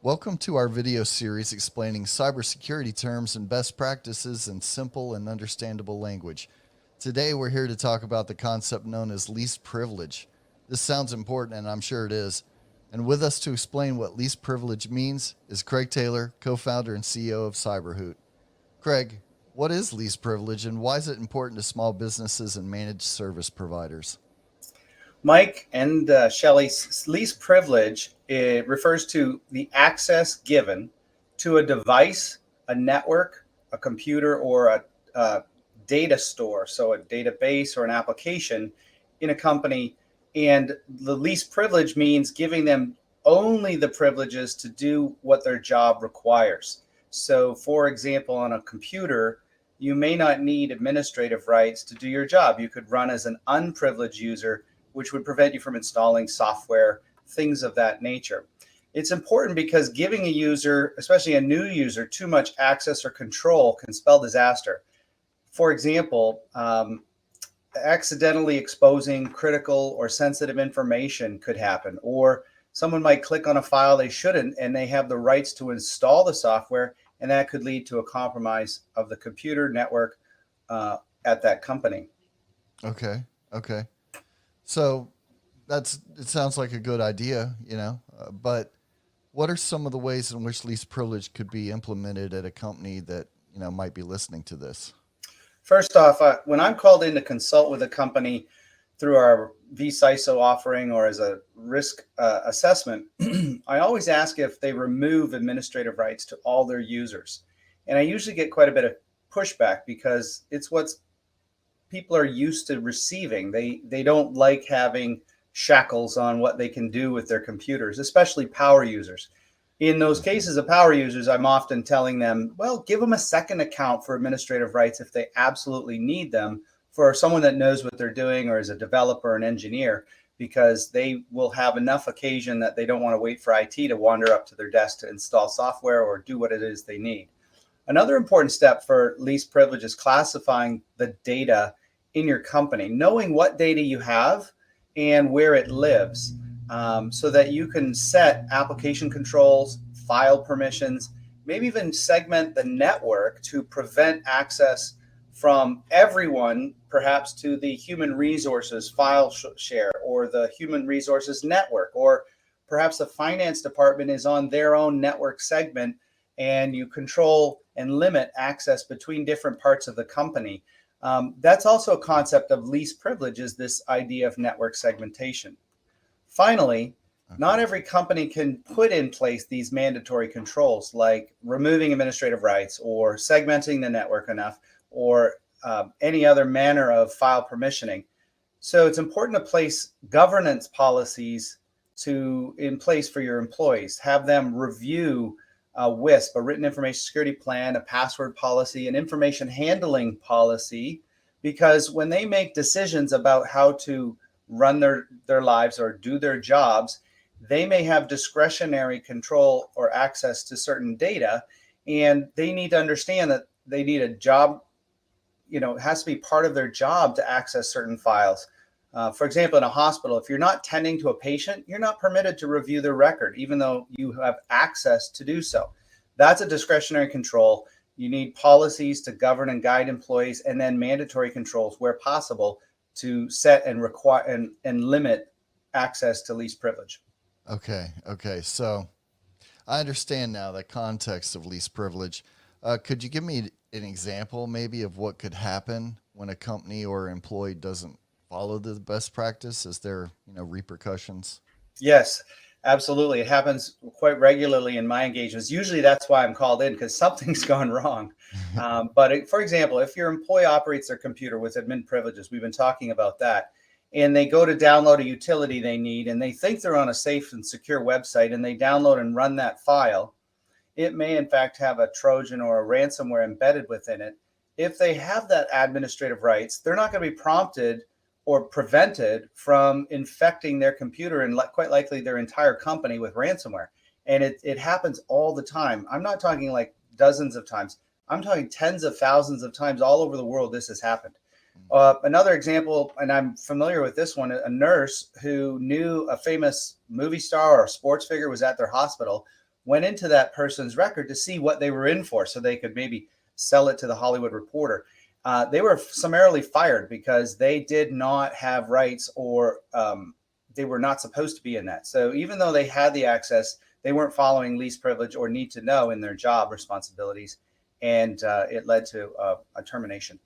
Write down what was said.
Welcome to our video series explaining cybersecurity terms and best practices in simple and understandable language. Today, we're here to talk about the concept known as least privilege. This sounds important, and I'm sure it is. And with us to explain what least privilege means is Craig Taylor, co-founder and CEO of CyberHoot. Craig, what is least privilege, and why is it important to small businesses and managed service providers? Mike and Shelley, least privilege, it refers to the access given to a device, a network, a computer, or a data store, so a database or an application in a company. And the least privilege means giving them only the privileges to do what their job requires. So, for example, on a computer, you may not need administrative rights to do your job. You could run as an unprivileged user, which would prevent you from installing software, things of that nature. It's important because giving a user, especially a new user, too much access or control can spell disaster. For example, accidentally exposing critical or sensitive information could happen, or someone might click on a file they shouldn't, and they have the rights to install the software, and that could lead to a compromise of the computer network at that company. Okay, okay. So it sounds like a good idea, but what are some of the ways in which least privilege could be implemented at a company that, might be listening to this? First off, when I'm called in to consult with a company through our vCISO offering or as a risk assessment, I always ask if they remove administrative rights to all their users. And I usually get quite a bit of pushback because it's what people are used to receiving. They don't like having shackles on what they can do with their computers, especially power users. In those cases of power users, I'm often telling them, well, give them a second account for administrative rights if they absolutely need them, for someone that knows what they're doing or is a developer, an engineer, because they will have enough occasion that they don't want to wait for IT to wander up to their desk to install software or do what it is they need. Another important step for least privilege is classifying the data in your company, knowing what data you have and where it lives, so that you can set application controls, file permissions, maybe even segment the network to prevent access from everyone, perhaps to the human resources file share or the human resources network, or perhaps the finance department is on their own network segment and you control and limit access between different parts of the company. That's also a concept of least privilege, is this idea of network segmentation. Finally, not Okay. every company can put in place these mandatory controls like removing administrative rights or segmenting the network enough, or any other manner of file permissioning. So it's important to place governance policies in place for your employees. Have them review a WISP, a written information security plan, a password policy, an information handling policy, because when they make decisions about how to run their lives or do their jobs, they may have discretionary control or access to certain data, and they need to understand that they need a job, it has to be part of their job to access certain files. For example, in a hospital, if you're not tending to a patient, you're not permitted to review their record, even though you have access to do so. That's a discretionary control. You need policies to govern and guide employees, and then mandatory controls where possible to set and require and limit access to least privilege. Okay. So I understand now the context of least privilege. Could you give me an example, maybe, of what could happen when a company or employee doesn't follow the best practice? Is there, repercussions? Yes, absolutely. It happens quite regularly in my engagements. Usually that's why I'm called in, because something's gone wrong. For example, if your employee operates their computer with admin privileges, we've been talking about that, and they go to download a utility they need, and they think they're on a safe and secure website, and they download and run that file, it may in fact have a Trojan or a ransomware embedded within it. If they have that administrative rights, they're not going to be prompted or prevented from infecting their computer and quite likely their entire company with ransomware. And it happens all the time. I'm not talking like dozens of times. I'm talking tens of thousands of times all over the world this has happened. Another example, and I'm familiar with this one, a nurse who knew a famous movie star or sports figure was at their hospital. went into that person's record to see what they were in for so they could maybe sell it to the Hollywood Reporter. They were summarily fired because they did not have rights, or they were not supposed to be in that. So even though they had the access, they weren't following least privilege or need to know in their job responsibilities, and it led to a termination.